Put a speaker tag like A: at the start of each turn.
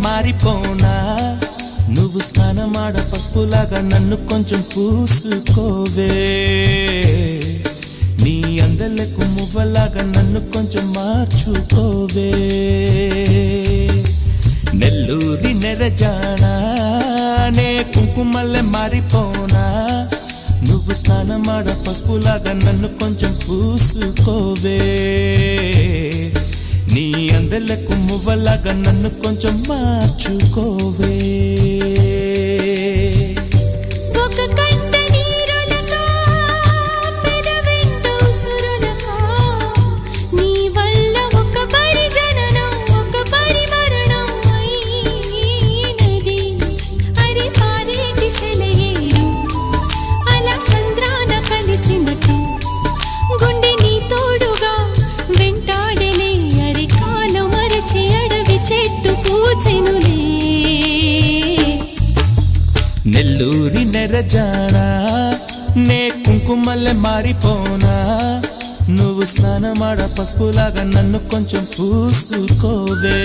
A: మారిపోనా నువ్వు స్నానమాడ పసుపులాగా నన్ను కొంచెం పూసుకోవే నీ అందలకు మువ్వలాగా నన్ను కొంచెం మార్చుకోవే నెల్లూరి నెరజానా నే కుంకుమల్లె మారిపోనా నువ్వు స్నానమాడ పసుపులాగా నన్ను కొంచెం పూసుకోవే నీ అందలకు మువ్వలాగా నన్ను కొంచెం మార్చుకోవే నెల్లూరి నెరజానా నే కుంకుమల్లె మారిపోనా నువ్వు స్నానమాడ పసుపులాగా నన్ను కొంచెం పూసుకోవే